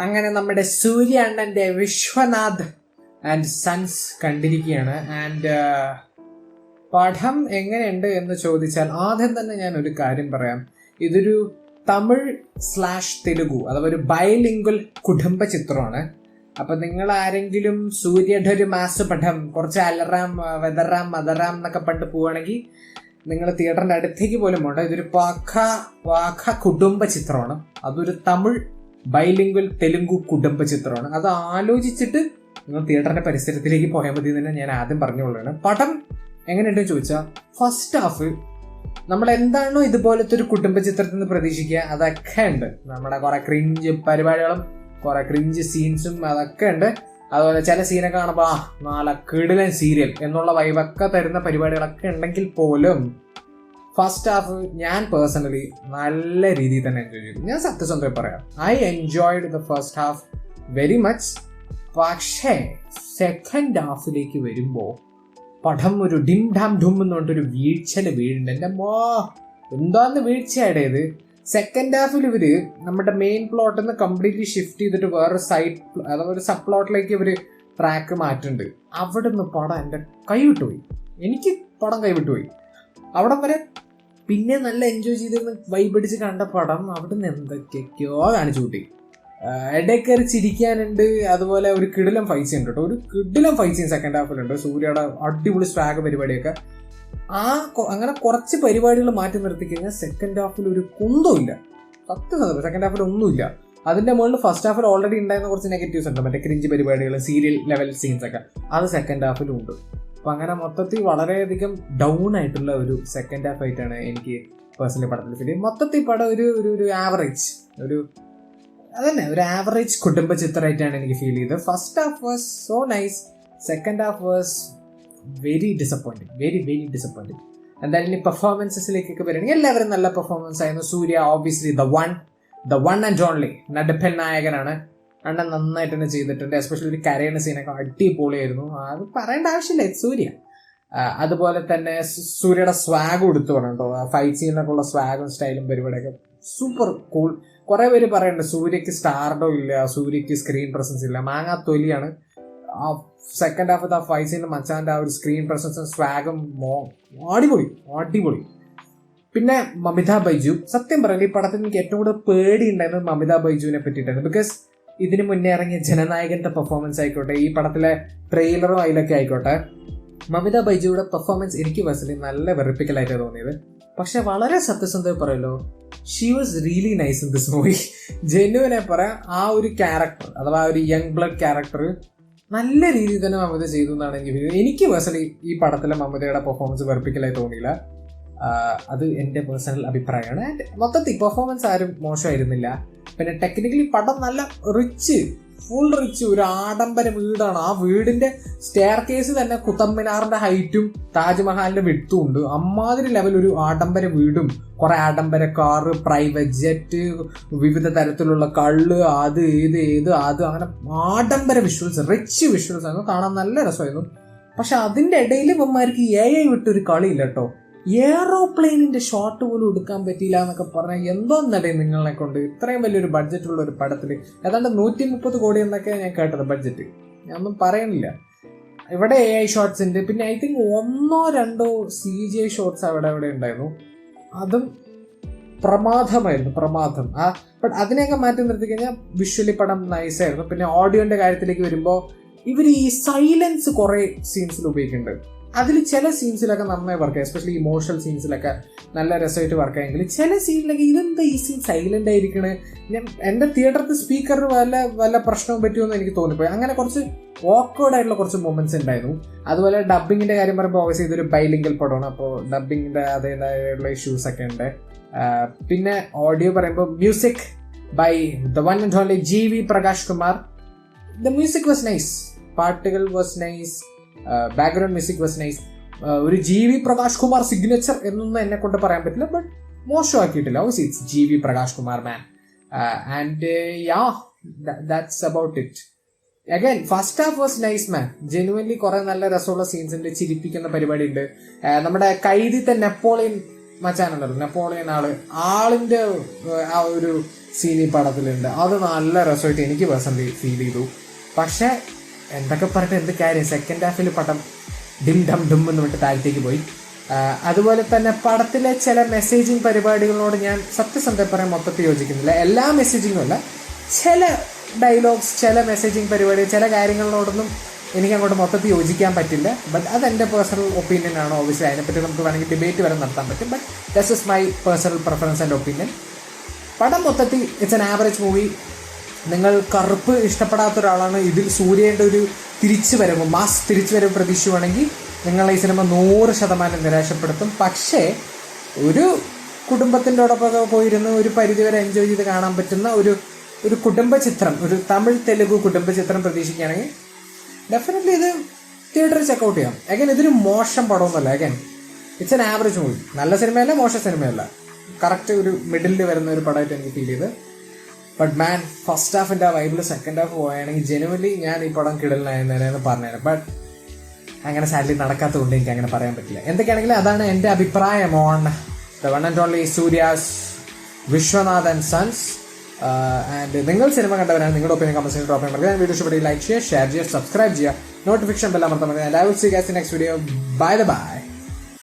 അങ്ങനെ നമ്മുടെ സൂര്യ അണ്ണന്റെ വിശ്വനാഥ് ആൻഡ് സൺസ് കണ്ടിരിക്കുകയാണ്. ആൻഡ് പടം എങ്ങനെയുണ്ട് എന്ന് ചോദിച്ചാൽ ആദ്യം തന്നെ ഞാൻ ഒരു കാര്യം പറയാം. ഇതൊരു തമിഴ് / തെലുഗു അഥവാ ഒരു ബൈലിംഗ്വൽ കുടുംബ ചിത്രമാണ്. അപ്പൊ നിങ്ങൾ ആരെങ്കിലും സൂര്യയുടെ ഒരു മാസ് പടം കുറച്ച് അലറാം വെതറാം മദറാം എന്നൊക്കെ പണ്ട് പോവുകയാണെങ്കിൽ നിങ്ങൾ തിയേറ്ററിന്റെ അടുത്തേക്ക് പോലും പോകണ്ട. ഇതൊരു പാഖ കുടുംബ ചിത്രമാണ്. അതൊരു തമിഴ് ബൈലിംഗ്വൽ തെലുങ്കു കുടുംബ ചിത്രമാണ്. അത് ആലോചിച്ചിട്ട് നിങ്ങൾ തിയേറ്ററിന്റെ പരിസരത്തിലേക്ക് പോയാൽ മതി എന്ന് ഞാൻ ആദ്യം പറഞ്ഞുകൊള്ളുകയാണ്. പടം എങ്ങനെയുണ്ടെന്ന് ചോദിച്ചാൽ ഫസ്റ്റ് ഹാഫ് നമ്മൾ എന്താണോ ഇതുപോലത്തെ ഒരു കുടുംബ ചിത്രത്തിൽ നിന്ന് പ്രതീക്ഷിക്കുക അതൊക്കെ ഉണ്ട്. നമ്മുടെ കുറെ ക്രിഞ്ച് പരിപാടികളും കുറെ ക്രിഞ്ച് സീൻസും അതൊക്കെ ഉണ്ട്. അതുപോലെ ചില സീനൊക്കെ കാണുമ്പോൾ നാല കിടിലൻ സീരിയൽ എന്നുള്ള വൈബൊക്കെ തരുന്ന പരിപാടികളൊക്കെ ഉണ്ടെങ്കിൽ പോലും ഫസ്റ്റ് ഹാഫ് ഞാൻ പേഴ്സണലി നല്ല രീതിയിൽ തന്നെ എൻജോയ് ചെയ്തു. ഞാൻ സത്യസന്ധമായി പറയാം, I enjoyed the first half very much. പക്ഷേ സെക്കൻഡ് ഹാഫിലേക്ക് വരുമ്പോൾ പടം ഒരു ഡിം ഡാം ഡും എന്ന് പറഞ്ഞിട്ടൊരു വീഴ്ചയിൽ വീഴുന്നുണ്ട്. എൻ്റെ എന്താന്ന് വീഴ്ചയാടേത്. സെക്കൻഡ് ഹാഫിൽ ഇവര് നമ്മുടെ മെയിൻ പ്ലോട്ടിൽ നിന്ന് കംപ്ലീറ്റ്ലി ഷിഫ്റ്റ് ചെയ്തിട്ട് വേറൊരു സൈഡ് അഥവാ ഒരു സബ് പ്ലോട്ടിലേക്ക് ഇവര് ട്രാക്ക് മാറ്റുന്നുണ്ട്. അവിടെ നിന്ന് പടം എൻ്റെ കൈവിട്ടുപോയി. എനിക്ക് പടം കൈവിട്ടുപോയി. അവിടെ വരെ പിന്നെ നല്ല എൻജോയ് ചെയ്തിരുന്ന വൈബടിച്ച് കണ്ട പടം അവിടെ നിന്ന് എന്തൊക്കെയൊക്കെയോ കാണിച്ചു കൂട്ടി. ഇടയ്ക്കറി ചിരിക്കാനുണ്ട്. അതുപോലെ ഒരു കിടിലം ഫൈറ്റ് സീൻ ഉണ്ട് കേട്ടോ. ഒരു കിടിലം ഫൈറ്റ് സീൻ സെക്കൻഡ് ഹാഫിലുണ്ട്. സൂര്യയുടെ അടിപൊളി സ്വാഗ് പരിപാടിയൊക്കെ. അങ്ങനെ കുറച്ച് പരിപാടികൾ മാറ്റി നിർത്തി കഴിഞ്ഞാൽ സെക്കൻഡ് ഹാഫിൽ ഒരു കുന്തമില്ല. സത്യം സെക്കൻഡ് ഹാഫിൽ ഒന്നുമില്ല. അതിന്റെ മുകളിൽ ഫസ്റ്റ് ഹാഫിൽ ഓൾറെഡി ഉണ്ടായിരുന്ന കുറച്ച് നെഗറ്റീവ്സ് ഉണ്ട്. മറ്റേ ക്രിഞ്ച് പരിപാടികൾ, സീരിയൽ ലെവൽ സീൻസ് ഒക്കെ അത് സെക്കൻഡ് ഹാഫിലും ഉണ്ട്. അപ്പൊ അങ്ങനെ മൊത്തത്തിൽ വളരെയധികം ഡൗൺ ആയിട്ടുള്ള ഒരു സെക്കൻഡ് ഹാഫ് ആയിട്ടാണ് എനിക്ക് പേഴ്സണലി പടത്തിൽ ഫീൽ ചെയ്യും. മൊത്തത്തിൽ പടം ഒരു ആവറേജ് അതന്നെ ഒരു ആവറേജ് കുടുംബ ചിത്രമായിട്ടാണ് എനിക്ക് ഫീൽ ചെയ്തത്. First half was so nice, second half was very disappointing, very very disappointing. എന്തായാലും ഇനി പെർഫോമൻസസിലേക്കൊക്കെ വരികയാണെങ്കിൽ എല്ലാവരും നല്ല പെർഫോമൻസ് ആയിരുന്നു. Suriya obviously the one and only നടപ്പൻ നായകനാണ്. അണ്ണൻ നന്നായിട്ട് തന്നെ ചെയ്തിട്ടുണ്ട്. എസ്പെഷ്യലി ഒരു കരയുന്ന സീനൊക്കെ അടിപൊളിയായിരുന്നു. അത് പറയേണ്ട ആവശ്യമില്ല, സൂര്യ. അതുപോലെ തന്നെ സൂര്യയുടെ സ്വാഗ് കൊടുത്തു പറഞ്ഞോ. ഫൈറ്റ് സീനിലൊക്കെ ഉള്ള സ്വാഗും സ്റ്റൈലും പരിപാടിയൊക്കെ സൂപ്പർ കൂൾ. കുറെ പേര് പറയുന്നുണ്ട് സൂര്യക്ക് സ്റ്റാർഡോ ഇല്ല, സൂര്യക്ക് സ്ക്രീൻ പ്രസൻസ് ഇല്ല. മാങ്ങാത്തൊലിയാണ്. ആ സെക്കൻഡ് ഹാഫ് ആ ഫൈറ്റ് സീനിൽ മച്ചാന്റെ ആ ഒരു സ്ക്രീൻ പ്രസൻസും സ്വാഗും അടിപൊളി. പിന്നെ മമിത ബൈജു, സത്യം പറയുന്നത് ഈ പടത്തിൽ എനിക്ക് ഏറ്റവും കൂടുതൽ പേടി ഉണ്ടായിരുന്നത് മമിത ബൈജുവിനെ പറ്റിയിട്ടാണ്. ബിക്കോസ് ഇതിന് മുന്നേ ഇറങ്ങിയ ജനനായകന്റെ പെർഫോമൻസ് ആയിക്കോട്ടെ, ഈ പടത്തിലെ ട്രെയിലറും അതിലൊക്കെ ആയിക്കോട്ടെ, മമിത ബൈജുയുടെ പെർഫോമൻസ് എനിക്ക് പേഴ്സണലി നല്ല വെറുപ്പിക്കലായിട്ടാണ് തോന്നിയത്. പക്ഷെ വളരെ സത്യസന്ധമായി പറയല്ലോ, she was really nice in this movie. ജെന്യുവനെ പറയാം, ആ ഒരു ക്യാരക്ടർ അഥവാ ഒരു യങ് ബ്ലഡ് ക്യാരക്ടർ നല്ല രീതിയിൽ തന്നെ മമിത ചെയ്തു എന്നാണ് എനിക്ക് പേഴ്സണലി ഈ പടത്തിലെ മമിതയുടെ പെർഫോമൻസ് വെറുപ്പിക്കലായി തോന്നിയില്ല. അത് എൻ്റെ പേഴ്സണൽ അഭിപ്രായമാണ്. ആൻഡ് മൊത്തത്തിൽ പെർഫോമൻസ് ആരും മോശമായിരുന്നില്ല. പിന്നെ ടെക്നിക്കലി പടം നല്ല ഫുൾ റിച്ച് ഒരു ആഡംബര വീടാണ്. ആ വീടിന്റെ സ്റ്റെയർ കേസ് തന്നെ കുത്തബ്മിനാറിന്റെ ഹൈറ്റും താജ്മഹാലിന്റെ വിഡ്ത്തും ഉണ്ട്. അമ്മാതിരി ലെവൽ ഒരു ആഡംബര വീടും കുറെ ആഡംബര കാറ്, പ്രൈവറ്റ് ജെറ്റ്, വിവിധ തരത്തിലുള്ള കള്ള്, അത് അങ്ങനെ ആഡംബര വിഷ്വൽസ്, റിച്ച് വിഷ്വൽസ് ആയിരുന്നു. കാണാൻ നല്ല രസമായിരുന്നു. പക്ഷെ അതിന്റെ ഇടയിൽ ഇവന്മാർക്ക് AI വിട്ടൊരു കളിയില്ല കേട്ടോ. എയറോപ്ലെയിനിന്റെ ഷോട്ട് പോലും എടുക്കാൻ പറ്റിയില്ല എന്നൊക്കെ പറഞ്ഞാൽ എന്തോന്നടേ നിങ്ങളെ കൊണ്ട്. ഇത്രയും വലിയൊരു ബഡ്ജറ്റുള്ള ഒരു പടത്തിൽ ഏതാണ്ട് 130 കോടി എന്നൊക്കെ ഞാൻ കേട്ടത് ബഡ്ജറ്റ്. ഞാനൊന്നും പറയുന്നില്ല. ഇവിടെ AI ഷോട്ട്സ് ഉണ്ട്. പിന്നെ ഐ തിങ്ക് 1-2 CGI ഷോട്ട്സ് അവിടെ ഉണ്ടായിരുന്നു. അതും പ്രമാദം. ബട്ട് അതിനെയൊക്കെ മാറ്റി നിർത്തി കഴിഞ്ഞാൽ വിഷ്വലി പടം നൈസായിരുന്നു. പിന്നെ ഓഡിയോന്റെ കാര്യത്തിലേക്ക് വരുമ്പോൾ ഇവർ ഈ സൈലൻസ് കുറെ സീൻസിൽ ഉപയോഗിക്കുന്നുണ്ട്. അതിൽ ചില സീൻസിലൊക്കെ നന്നായി വർക്ക് ആയി, എസ്പെഷ്യലി ഇമോഷണൽ സീൻസിലൊക്കെ നല്ല രസമായിട്ട് വർക്ക് ആയെങ്കിൽ ചില സീനിലൊക്കെ ഇതെന്താ ഈ സീൻ സൈലന്റ് ആയിരിക്കണേ, എൻ്റെ തിയേറ്ററിൽ സ്പീക്കറിന് വല്ല പ്രശ്നവും പറ്റുമെന്ന് എനിക്ക് തോന്നിപ്പോയി. അങ്ങനെ കുറച്ച് ഓക്വേർഡ് ആയിട്ടുള്ള കുറച്ച് മൊമെന്റ്സ് ഉണ്ടായിരുന്നു. അതുപോലെ ഡബിങ്ങിന്റെ കാര്യം പറയുമ്പോൾ ഓബിയസ്ലി ഇതൊരു ബൈലിംഗൽ പടമാണ്. അപ്പോൾ ഡബിങ്ങിന്റെ അതേതായുള്ള ഇഷ്യൂസ് ഒക്കെ ഉണ്ട്. പിന്നെ ഓഡിയോ പറയുമ്പോൾ music by the one and only GV Prakash Kumar. The music was nice, പാട്ടുകൾ was nice, background music was nice. ഒരു GV പ്രകാശ് കുമാർ സിഗ്നേച്ചർ എന്നൊന്നും എന്നെ കൊണ്ട് പറയാൻ പറ്റില്ല, ബട്ട് മോശമാക്കിയിട്ടില്ല. It's GV Prakash Kumar man. And that's about it. Again first half was nice man. Genuinely കുറെ നല്ല രസമുള്ള സീൻസ് ഉണ്ട്, ചിരിപ്പിക്കുന്ന പരിപാടി ഉണ്ട്. നമ്മുടെ കൈദിത്തെ നെപ്പോളിയൻ മച്ചാനുണ്ടല്ലോ, നെപ്പോളിയൻ ആളിന്റെ ആ ഒരു സീൻ ഈ പടത്തിലുണ്ട്. അത് നല്ല രസമായിട്ട് എനിക്ക് പേഴ്സണലി ഫീൽ ചെയ്തു. പക്ഷേ എന്തൊക്കെ പറഞ്ഞിട്ട് എന്ത് കാര്യം, സെക്കൻഡ് ഹാഫിൽ പടം ഡിം ഡം ഡും എന്ന് വിട്ട് താഴത്തേക്ക് പോയി. അതുപോലെ തന്നെ പടത്തിലെ ചില മെസ്സേജിങ് പരിപാടികളോട് ഞാൻ സത്യസന്ധം പറയാൻ മൊത്തത്തിൽ യോജിക്കുന്നില്ല. എല്ലാ മെസ്സേജിങ്ങും അല്ല, ചില ഡയലോഗ്സ്, ചില മെസ്സേജിങ് പരിപാടി, ചില കാര്യങ്ങളോടൊന്നും എനിക്ക് അങ്ങോട്ട് മൊത്തത്തിൽ യോജിക്കാൻ പറ്റില്ല. ബട്ട് അതെൻ്റെ പേഴ്സണൽ ഒപ്പീനിയൻ ആണ്. ഓബിയസ്ലി അതിനെപ്പറ്റി നമുക്ക് വേണമെങ്കിൽ ഡിബേറ്റ് വരെ നടത്താൻ പറ്റും. But that's is my personal preference and opinion. പടം മൊത്തത്തിൽ ഇറ്റ്സ് എൻ ആവറേജ് മൂവി. നിങ്ങൾ കറുപ്പ് ഇഷ്ടപ്പെടാത്ത ഒരാളാണ്, ഇതിൽ സൂര്യയുടെ ഒരു തിരിച്ചുവരവ്, മാസ് തിരിച്ചുവരവ് പ്രതീക്ഷിക്കുകയാണെങ്കിൽ നിങ്ങളെ ഈ സിനിമ 100% നിരാശപ്പെടുത്തും. പക്ഷേ ഒരു കുടുംബത്തിൻ്റെ ഒടൊപ്പം പോയിരുന്ന് ഒരു പരിധിവരെ എൻജോയ് ചെയ്ത് കാണാൻ പറ്റുന്ന ഒരു കുടുംബ ചിത്രം, ഒരു തമിഴ് തെലുഗു കുടുംബ ചിത്രം പ്രതീക്ഷിക്കുകയാണെങ്കിൽ ഡെഫിനറ്റ്ലി ഇത് തിയേറ്ററിൽ ചെക്കൗട്ട് ചെയ്യാം. അഗൈൻ ഇതൊരു മോശം പടമൊന്നുമല്ല. Again it's an average movie. നല്ല സിനിമയല്ല, മോശം സിനിമയല്ല, കറക്റ്റ് ഒരു മിഡിലിൽ വരുന്ന ഒരു പടമായിട്ട് എനിക്ക് ഫീൽ ചെയ്ത്. ബട്ട് മാൻ, ഫസ്റ്റ് ഹാഫിൻ്റെ ആ വൈബിൽ സെക്കൻഡ് ഹാഫ് പോവുകയാണെങ്കിൽ ജനുവലി ഞാൻ ഈ പടം കിടലിനായെന്ന് പറഞ്ഞേനെ. ബട്ട് അങ്ങനെ സാഡ്ലി നടക്കാത്തതുകൊണ്ട് എനിക്ക് അങ്ങനെ പറയാൻ പറ്റില്ല. എന്തൊക്കെയാണെങ്കിലും അതാണ് എൻ്റെ അഭിപ്രായം on the one and only Suriya's Vishwanath and sons. And നിങ്ങൾ സിനിമ കണ്ടവരാണ്, നിങ്ങളുടെ ഒപ്പീനിയൻ കമന്റ്സിൽ ഡ്രോപ്പ് ചെയ്യാൻ പറ്റുക. വീഡിയോ ഇഷ്ടപ്പെട്ട് ലൈക്ക് ചെയ്യുക, ഷെയർ ചെയ്യുക, സബ്സ്ക്രൈബ് ചെയ്യുക, നോട്ടിഫിക്കേഷൻ ബെൽ അമർത്താൻ പറ്റുക. And I will see you guys in next video. By.